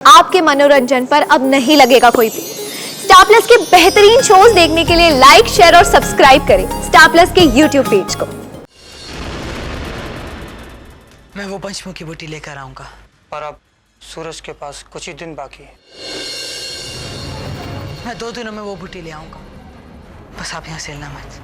आपके मनोरंजन पर अब नहीं लगेगा कोई भी। स्टार प्लस के बेहतरीन शोज देखने के लिए लाइक, शेयर और सब्सक्राइब करें स्टार प्लस के यूट्यूब पेज को। मैं वो पंचमुखी बूटी लेकर आऊंगा। पर अब सूरज के पास कुछ ही दिन बाकी है। मैं 2 दिनों में वो बूटी ले आऊंगा, बस आप यहाँ से हिलना मत।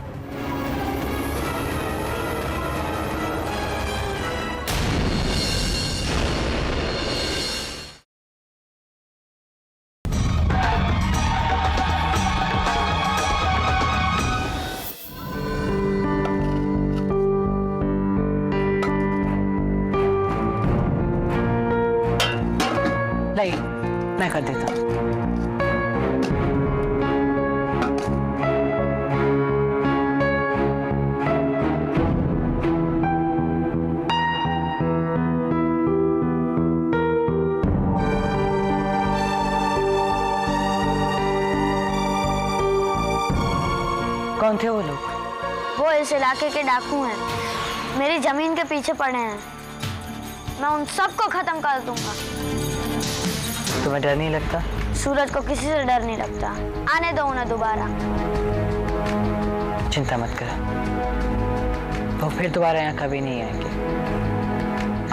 नहीं, मैं कर देता हूँ। कौन थे वो लोग? वो इस इलाके के डाकू हैं। मेरी जमीन के पीछे पड़े हैं। मैं उन सबको खत्म कर दूंगा। तुम्हें डर नहीं लगता? सूरज को किसी से डर नहीं लगता। आने दो उन्हें दोबारा। चिंता मत कर, वो फिर दोबारा यहाँ कभी नहीं आएंगे।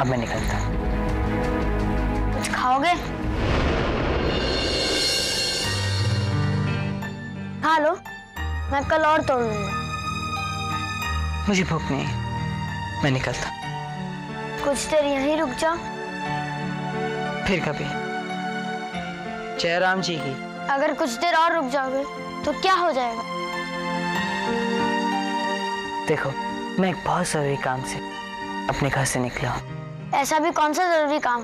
अब मैं निकलता। कुछ खाओगे? खा लो, मैं कल और तोड़ लूंगा। मुझे भूख नहीं है, मैं निकलता। कुछ देर यहीं रुक जाओ। फिर कभी। जयराम जी की। अगर कुछ देर और रुक जाओगे तो क्या हो जाएगा? देखो, मैं एक बहुत जरूरी काम से अपने घर से निकला हूँ। ऐसा भी कौन सा जरूरी काम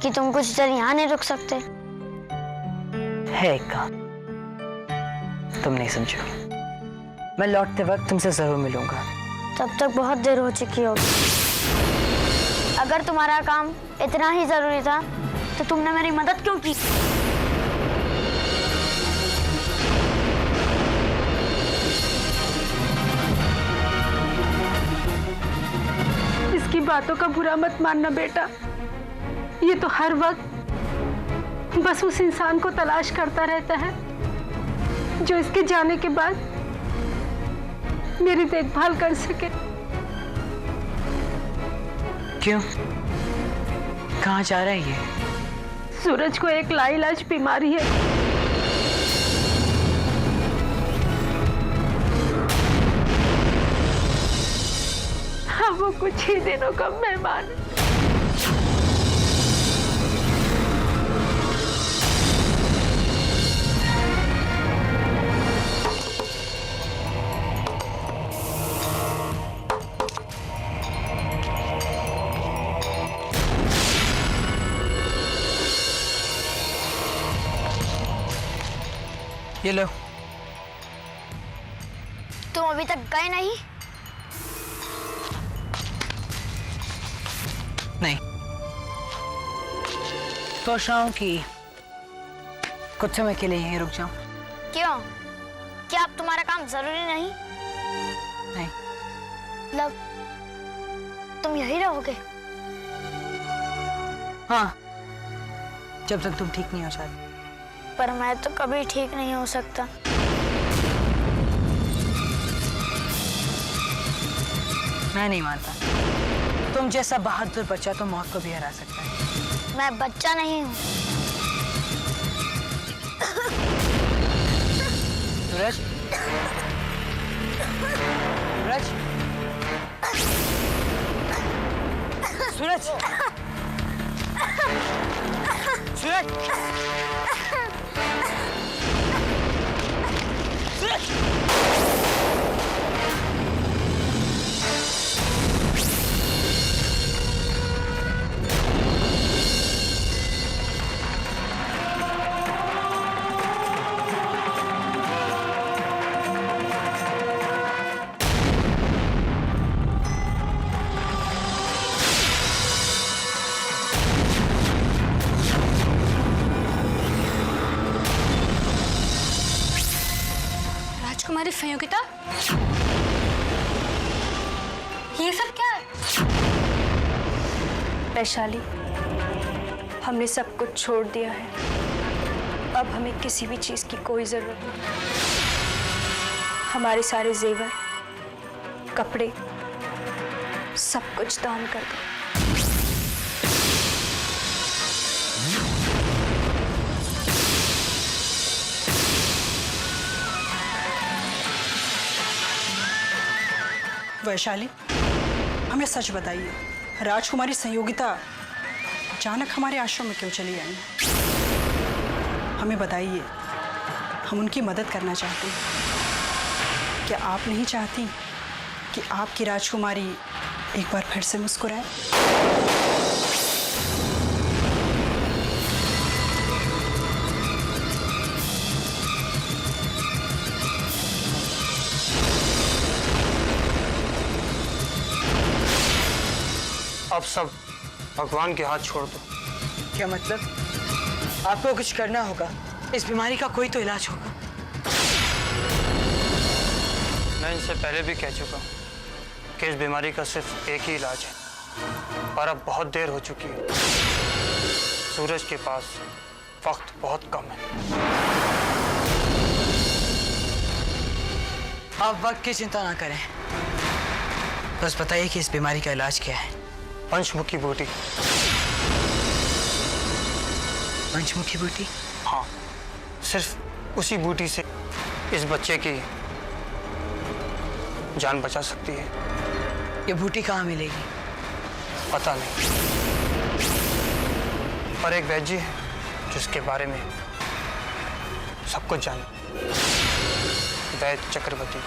कि तुम कुछ देर यहाँ नहीं रुक सकते? है एक काम, तुम नहीं समझो। मैं लौटते वक्त तुमसे जरूर मिलूंगा। तब तक बहुत देर हो चुकी होगी। अगर तुम्हारा काम इतना ही जरूरी था तो तुमने मेरी मदद क्यों की? इसकी बातों का बुरा मत मानना बेटा। ये तो हर वक्त बस उस इंसान को तलाश करता रहता है जो इसके जाने के बाद मेरी देखभाल कर सके। क्यों? कहाँ जा रहा है ये? सूरज को एक लाइलाज बीमारी है। हाँ, वो कुछ ही दिनों का मेहमान है। ये लो। तुम अभी तक गए नहीं? नहीं, सोच रहा हूँ कि कुछ समय के लिए यहीं रुक जाऊं। क्यों? क्या अब तुम्हारा काम जरूरी नहीं? नहीं। मतलब तुम यही रहोगे? हाँ, जब तक तुम ठीक नहीं हो जाती। पर मैं तो कभी ठीक नहीं हो सकता। मैं नहीं मानता। तुम जैसा बहादुर बच्चा तो मौत को भी हरा सकता है। मैं बच्चा नहीं हूँ। सूरज, सूरज, सूरज, सूरज, सूरज। राजकुमारी संयोगिता, ये सब क्या है? वैशाली, हमने सब कुछ छोड़ दिया है। अब हमें किसी भी चीज की कोई जरूरत नहीं। हमारे सारे जेवर, कपड़े, सब कुछ दान कर दो। वैशाली, हमें सच बताइए, राजकुमारी संयोगिता अचानक हमारे आश्रम में क्यों चली आई? हमें बताइए, हम उनकी मदद करना चाहते हैं। क्या आप नहीं चाहती कि आपकी राजकुमारी एक बार फिर से मुस्कुराए? अब सब भगवान के हाथ छोड़ दो। क्या मतलब? आपको कुछ करना होगा, इस बीमारी का कोई तो इलाज होगा। मैं इनसे पहले भी कह चुका हूँ कि इस बीमारी का सिर्फ एक ही इलाज है, और अब बहुत देर हो चुकी है। सूरज के पास वक्त बहुत कम है। आप वक्त की चिंता ना करें, बस बताइए कि इस बीमारी का इलाज क्या है। पंचमुखी बूटी। पंचमुखी बूटी? हाँ, सिर्फ उसी बूटी से इस बच्चे की जान बचा सकती है। ये बूटी कहाँ मिलेगी? पता नहीं, पर एक वैद्य है जिसके बारे में सब कुछ जाने। वैद्य चक्रवर्ती।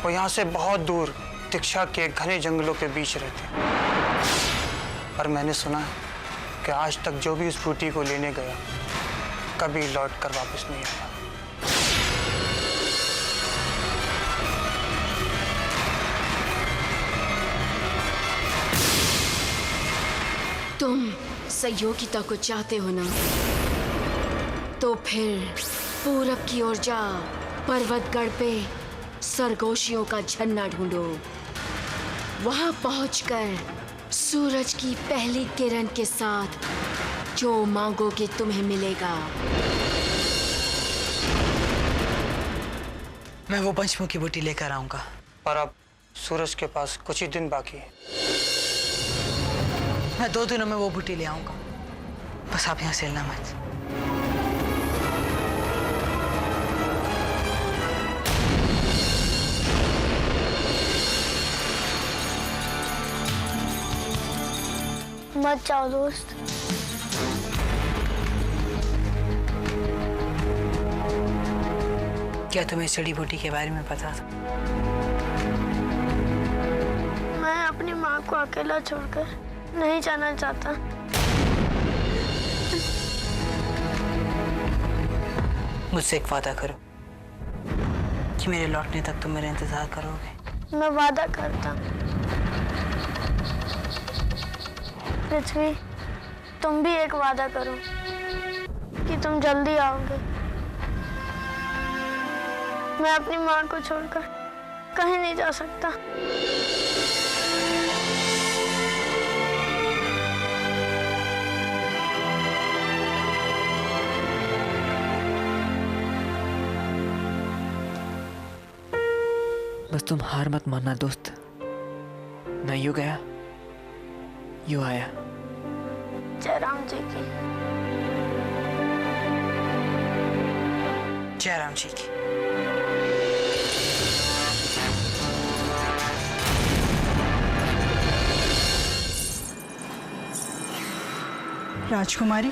वो यहाँ से बहुत दूर दीक्षा के घने जंगलों के बीच रहते हैं। पर मैंने सुना है कि आज तक जो भी उस बूटी को लेने गया कभी लौट कर वापस नहीं आया। तुम सहयोगिता को चाहते हो ना, तो फिर पूरब की ओर जाओ। पर्वतगढ़ पे सरगोशियों का झरना ढूंढो। वहां पहुंचकर सूरज की पहली किरण के साथ जो मांगोगे तुम्हें मिलेगा। मैं वो पंचमुखी बूटी लेकर आऊंगा। पर अब सूरज के पास कुछ ही दिन बाकी है। मैं 2 दिनों में वो बूटी ले आऊंगा, बस आप यहाँ से हिलना मत। मत जाओ दोस्त। क्या तुम्हें इस जड़ी बूटी के बारे में पता था? मैं अपनी माँ को अकेला छोड़कर नहीं जाना चाहता। मुझसे एक वादा करो कि मेरे लौटने तक तुम मेरा इंतजार करोगे। मैं वादा करता हूँ। पृथ्वी, तुम भी एक वादा करो कि तुम जल्दी आओगे। मैं अपनी माँ को छोड़कर कहीं नहीं जा सकता। बस तुम हार मत मानना दोस्त। मैं यूं गया, यूं आया। जय राम जी की। जय राम जी की। राजकुमारी,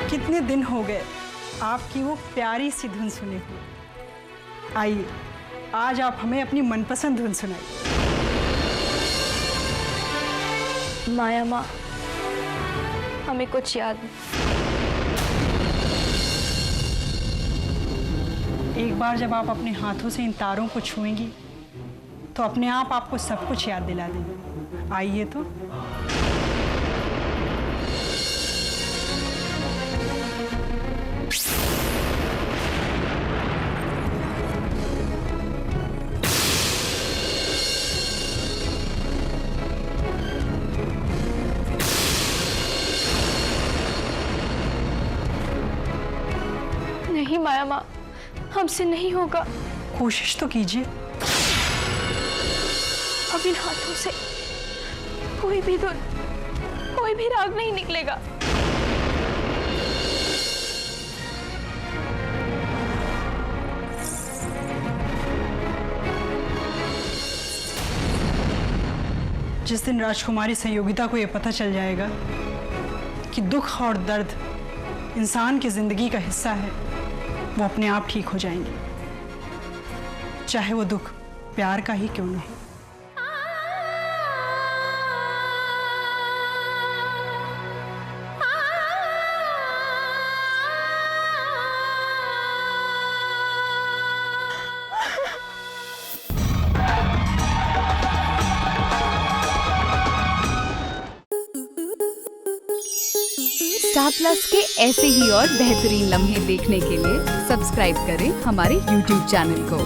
कितने दिन हो गए आपकी वो प्यारी सी धुन सुने हुए। आइए, आज आप हमें अपनी मनपसंद धुन सुनाइए। माया माँ, हमें कुछ याद नहीं। एक बार जब आप अपने हाथों से इन तारों को छुएंगी तो अपने आप आपको सब कुछ याद दिला देंगे। आइए तो। नहीं माया माँ, हमसे नहीं होगा। कोशिश तो कीजिए। अब इन हाथों से कोई भी धुन, कोई भी राग नहीं निकलेगा। जिस दिन राजकुमारी संयोगिता को यह पता चल जाएगा कि दुख और दर्द इंसान की जिंदगी का हिस्सा है, वो अपने आप ठीक हो जाएंगे, चाहे वो दुख प्यार का ही क्यों ना हो। स्टार प्लस के ऐसे ही और बेहतरीन लम्हे देखने के लिए सब्सक्राइब करें हमारे YouTube चैनल को।